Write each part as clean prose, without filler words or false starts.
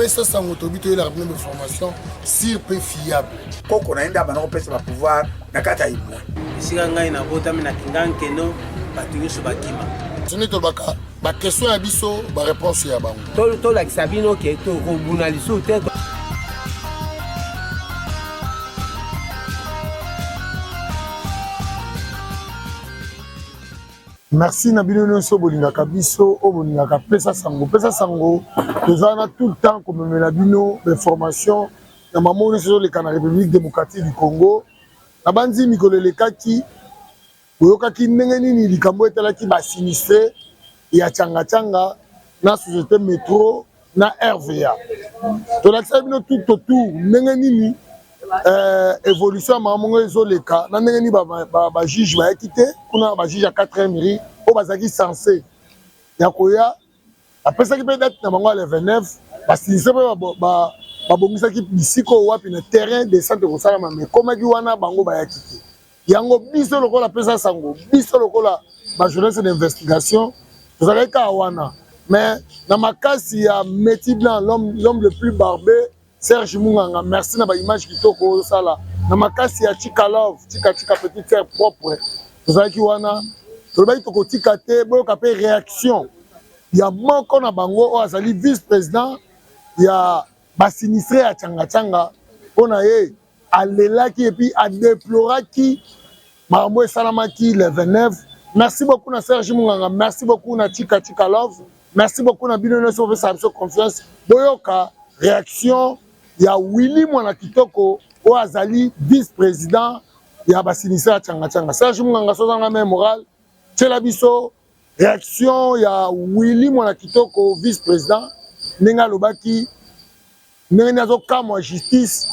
pesa sango tobito la même information sur peu fiable. Koko na enda bana pesa ba pouvoir na kata imo. Sika ngai na bota mina kinganke no batunyo bakima. Tuni to baka ba question ya biso ba réponse ya bango. To la kisabino ke to ko bunaliso te. Merci Nabino Nonso Bolingaka biso o Bolingaka pesa sango tozana tout le temps comme Nabino d'information na maman sur le Canada République démocratique du Congo na bandi mikolo lekaki oyokaki ndenge nini likambo etalaki ba sinistre ya changa na société métro na RVA to la sabino tout autour ndenge nini évolution à maman ezoleka na ndenge ni ba juge ba ekité kuna ba juge à 4e mairie o bazaki censé ya koya après ça qui peut être na bango le 29 parce que c'est ba bongisaki bisiko wapi na terrain de centre kosalama mais comme ki wana bango ba yakité yango biso lokola pesa sango biso lokola ba journaliste d'investigation tozalaki ka wana mais na makasi ya Métis Blanc l'homme le plus barbé Serge Munganga, merci na ba image kitoko sala. Na makasi ya Chika Love, Chika petite sœur propre. Tozaki wana, tolobaki toko tika te, boyo kapé réaction. Ya moko na bango o azali vice-président ya ba sinistré ya changa pona ye alelaki et puis a déploraki makambo esalamaki le 29. Merci beaucoup na Serge Munganga, merci beaucoup na Chika Love, merci beaucoup na bino nyonso pe sa confiance. Boyoka réaction ya Willy Mwana Kitoko o azali vice-président ya basinisera changa Serge Munganga sozanga même moral tela biso réaction ya Willy Mwana Kitoko vice-président ninga lobaki ndenge nazo kama justice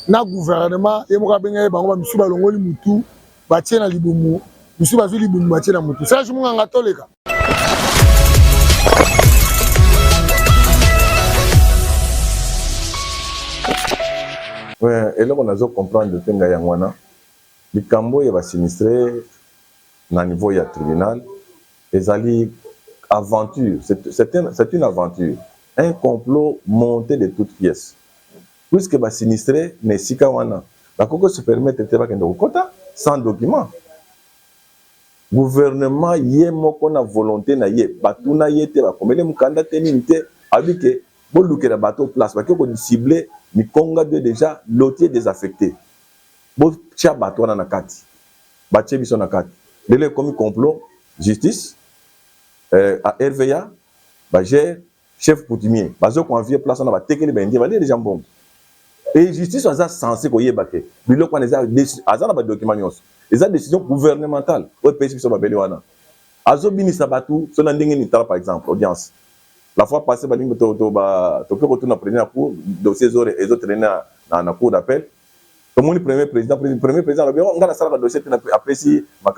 na gouvernement ye moka benga bango ba misu balongoli mutu batie na libumu misu bazuli libumu batie na mutu Serge Munganga toleka. Ouais, et là on a besoin de comprendre que les cambo y va sinistrer na niveau ya tribunal et ali aventure c'est une aventure un complot monté de toutes pièces puisque va sinistrer mais sika wana la koko se permettre de faire un kota sans document gouvernement yé moko na volonté na yé batuna yé ba komele mukanda tenité abike boluke la bateau place parce que ko cibler mi konga de déjà lotier désaffecté bo tia bateau na kati batie biso na kati lele comme complot justice à RVA ba gère chef coutumier bazo convier place na ba tekeli ba ndie ba déjà bon et justice aza censé ko yebake biloko wana azana ba document nyos eza décision gouvernementale o pays biso ba beli wana azo binisa batu so na ndenge ni par exemple audience. La fois passée, tu peux retourner à la cour, dossier et autres dans la cour d'appel. Comme le premier président, on a un dossier apprécié na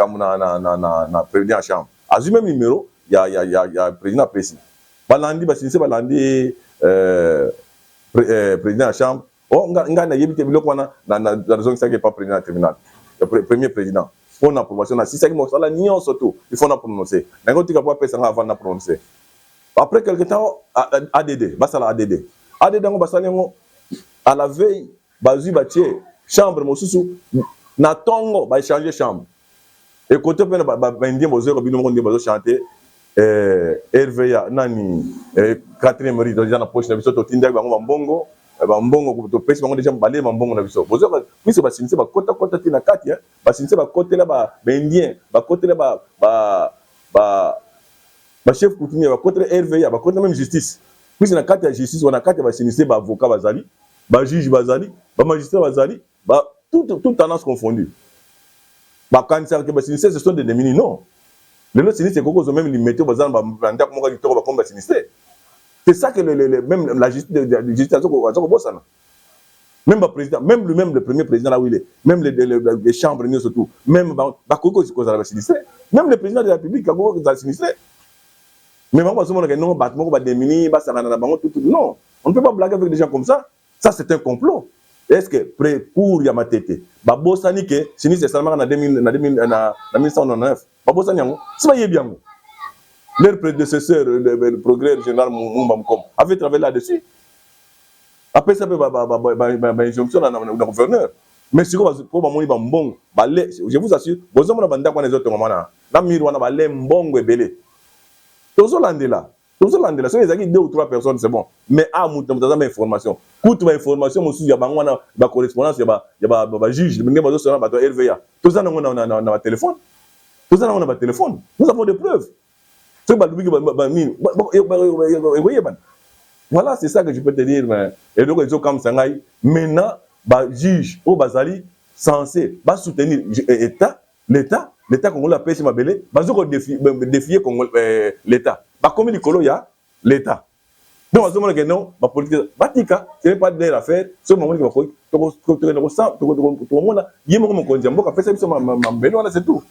président en chambre. À ce même numéro, il y a le président apprécié. Balandi, président en chambre. On a évité la raison que pas président tribunal. Le premier président. Pour l'approbation, si c'est que surtout, il faut la prononcer. N'importe qui peut pas avant de prononcer. Après quelque temps, ADD, basala ADD. ADD, à la veille, bazu batie chambre, mosusu, na tongo, ba changer chambre. Et côté ben indien bozo ko bino monde bozo chanter RVA nani 4e mari dans la poche na biso to tinda ba mbongo ko to pesi bango déjà balé mbongo na biso. Bozo puisque ba sinise ba kota tina kati ba sinise ba côté là ba indien, ba côté là ba chef coutumier ba contre RVA ba contre même justice puis na carte ya justice on a carte ba sinistrer ba avocat bazali ba juge bazali ba magistrat bazali ba toute tendance confondue ba cancer que ba sinistrer ce sont des démunis non les autres sinistrer koko zo même limité bazali ba banda ko moka kitoko ba comme ba sinistrer c'est ça que même la justice de justice azoko bosana même ba président même le premier président là où il est même les chambres surtout même ba koko ko za ba sinistrer même le président de la République koko za sinistrer. Mais non, non, on ne peut pas blaguer avec des gens comme ça. Ça, c'est un complot. Est-ce que pour Yamatete, Babosani, si c'est seulement en 1999, Babosani, c'est pas bien. Leur prédécesseur, le progrès général Moumba Mkom, avait travaillé là-dessus. Après ça, injonction dans le gouverneur. Mais si vous avez bon, je vous assure, vous avez des autres moments. Dans le miroir, vous avez un bon belé. Tous les là. Tous les là. Si vous avez 2 ou 3 personnes, c'est bon. Mais à vous avez information. Toute information, il y a une correspondance, il y a un juge, il y a un RVA. Tout ça, on a un téléphone. Tout ça, on a un téléphone. Nous avons des preuves. Voilà, c'est ça que je peux te dire. Et donc, ils ont comme ça. Maintenant, le juge au Bazali censé soutenir l'État congolais a pêché ma belle, défier l'État. Comme il y a l'État. Donc, à ce moment-là, non, la politique, ce n'est pas de l'affaire. Ce moment-là, c'est tout.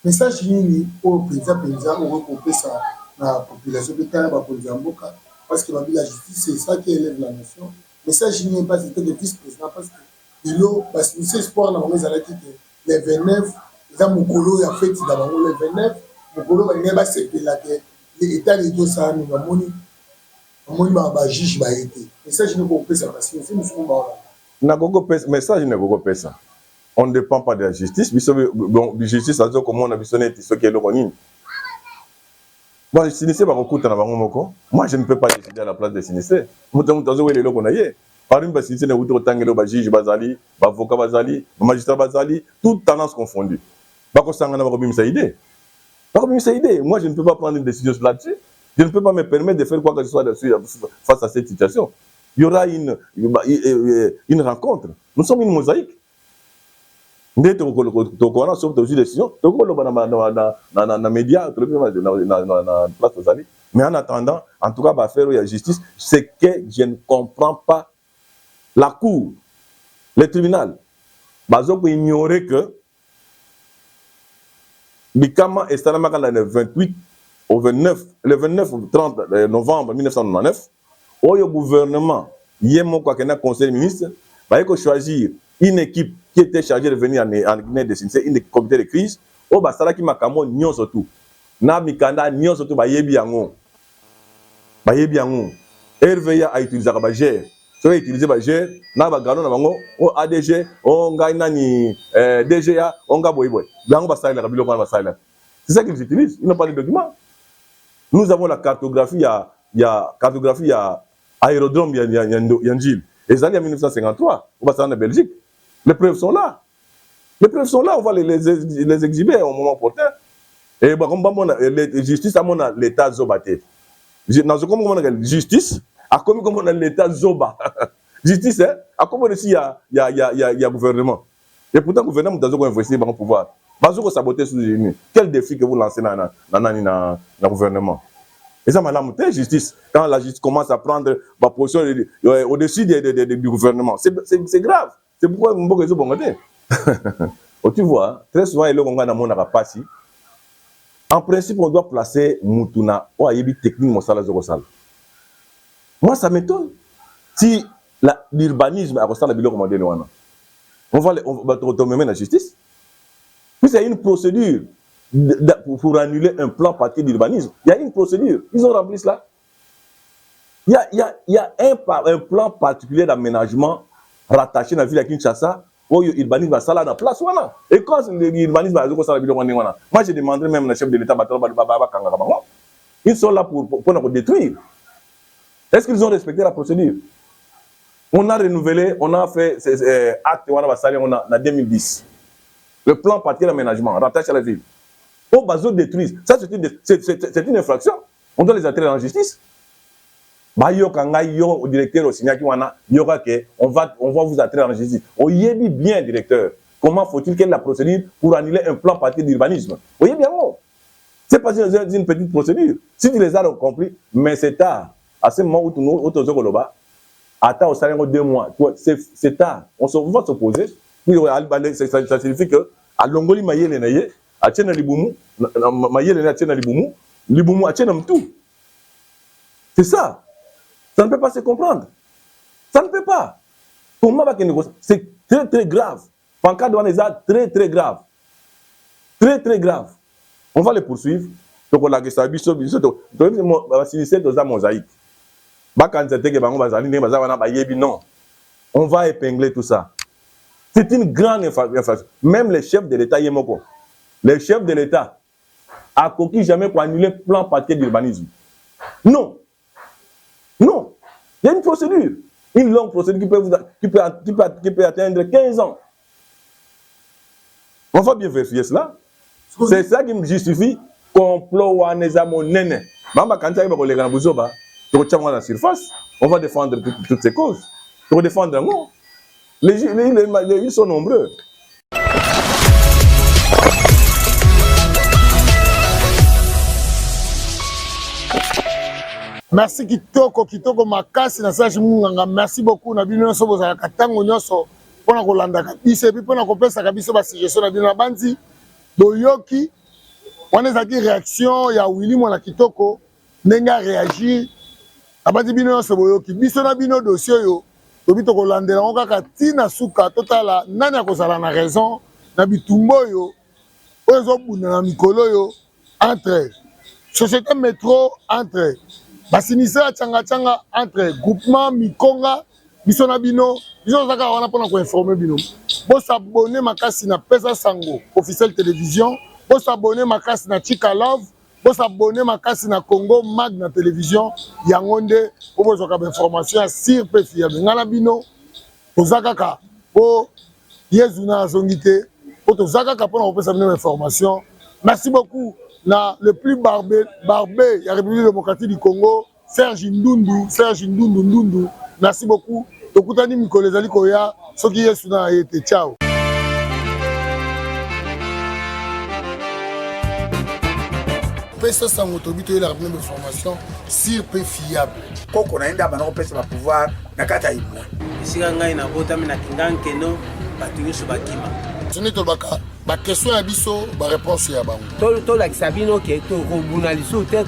Message nini au président au regrouper ça la population de Tana Bakondiamboka parce que la justice c'est ça qui élève la nation. Message nini pas c'était le vice-président parce que il a c'est espoir dans les années les 29 ça Mukolo a fait dans les 29 Mukolo va n'est pas c'est là que l'état de tout ça nous ba juge ba été. Message nini pour ça parce que c'est nous sommes na gogo message na gogo pesa. On ne dépend pas de la justice. Bon, la justice, ça veut dire comment on a vu sonner ce qui est le rognin. Moi, je ne peux pas décider à la place des sinistrés. Par exemple, si c'est un juge Bazali, avocat Bazali, magistrat Bazali, toute tendance confondue. Moi, je ne peux pas prendre une décision là-dessus. Je ne peux pas me permettre de faire quoi que ce soit face à cette situation. Il y aura une rencontre. Nous sommes une mosaïque. Dès que tu as sauf des décisions, tu as dans médias, mais en attendant, en tout cas, faire la justice, c'est que je ne comprends pas la cour, le tribunal. Ils ont ignoré que Bikama et Salamaka le 28 au 29, le 29 ou 30 novembre 1999, le gouvernement, il y a un conseil des ministres, il faut choisir une équipe qui était chargée de venir en Guinée de Sinsé, une comité de crise, au basala qui m'a camon nyon surtout. Na mikanda nyon surtout ba yebi yango. Ba yebi yango. RVA a utilisé ba GER. So a utilisé ba GER, na ba galo na bango, o ADG, o ngai nani DGA, on nga boy boy. Bango basala la biloko na basala. C'est ça qu'ils utilisent, ils n'ont pas de documents. Nous avons la cartographie, il y a cartographie à aérodrome Yandjil. Et ça en 1953, on va en Belgique. Les preuves sont là. Les preuves sont là, on va les exhiber au moment opportun. Et comme la justice, à mon l'état zobaté. Dans ce moment, justice, à comme on a l'état zoba. Justice, à comme aussi il y a gouvernement. Et pourtant, le gouvernement doit investir dans le pouvoir. Vous saboter sous les ennemis. Quel défi que vous lancez dans le gouvernement? Et ça, madame, justice, quand la justice commence à prendre ma position au-dessus du gouvernement, c'est grave. C'est pourquoi on peut dire tu vois, très souvent, il y a dans mon arapasi. En principe, on doit placer Mutuna ou Ayebi technique Mosala Zorosal. Moi, ça m'étonne. Si l'urbanisme a resté à la ville commandée, on va te mener la justice. Puis il y a une procédure pour annuler un plan parti d'urbanisme. Il y a une procédure. Ils ont rempli cela. Il y a un plan particulier d'aménagement rattaché à la ville de Kinshasa où l'urbanisme va s'aller dans la place. Et quand l'urbanisme va s'aller dans la ville, moi je demanderai même au chef de l'État, ils sont là pour nous détruire. Est-ce qu'ils ont respecté la procédure? On a renouvelé, on a fait acte en 2010. Le plan particulier d'aménagement rattaché à la ville. Au bateau détruisent. Ça, c'est une infraction. On doit les attirer en justice. Au directeur au Signaki, on va vous attirer en justice. On y est bien, directeur. Comment faut-il qu'il y ait la procédure pour annuler un plan parti d'urbanisme? Vous voyez bien, ce n'est pas une petite procédure. Si tu les as compris, mais c'est tard. À ce moment où tu nous attends au salaire 2 mois. C'est tard. On va s'opposer. Ça signifie que à Longoli Mayele Naye, à Tchena Liboumou, Mayele à Tchena Liboumou, Liboumou à Tchena tout. C'est ça. Ça ne peut pas se comprendre. Ça ne peut pas. Comment va c'est très très grave. Pancarte de Waneza, très très grave. Très très grave. On va les poursuivre. Donc on a que ça, c'est mosaïque. Non. On va épingler tout ça. C'est une grande infraction. Même les chefs de l'État, les chefs de l'État, a coquille jamais pour annuler le plan paquet d'urbanisme. Non. Non. Il y a une procédure. Une longue procédure qui peut atteindre 15 ans. On va bien vérifier cela. C'est ça qui me justifie complot ou anézamonene. Maman, quand tu as la surface, on va défendre toutes ces causes. Pour défendre un mot. Les juges sont nombreux. Merci kitoko makasi na Serge Munganga. Merci beaucoup na bino so bozala katango nyoso pona kolanda kabisa et puis pona kopesa kabisa ba suggestion na bino na bandi boyoki wana qui réaction ya Willy mwana kitoko nenga réagir abandi bino nyoso boyoki biso na bino dossier yo tobi to kolandela kaka tina suka totala nani akozala na raison na bitumbo yo ozo buna na mikolo yo entre société métro entre basinisa changa entre groupement Mikonga biso na bino biso zaka wana pona ko informer bino bo s'abonner makasi na Pesa Sango officiel télévision bo s'abonner makasi na Chika Love bo s'abonner makasi na Congo Mag na télévision yangonde po bozo ka information sur pe fiable ngala bino tozaka ka po yezuna zongité po tozaka ka pona ko pesa bino information. Merci beaucoup. Na le plus barbé la République démocratique du Congo, Serge Ndundu. Merci beaucoup. Tokutani Mikolo ezali koya soki yesu na été. Ciao. Pesa Sango tobito la même information sur peu fiable. Koko naenda bana ko pesa ba pouvoir na kata ibu. Isika ngai na bota mina kinganke no batunyusu bakima. Tuni to baka ba question ya biso ba réponse ya bango. To la kisabino ke to ko bunalisu te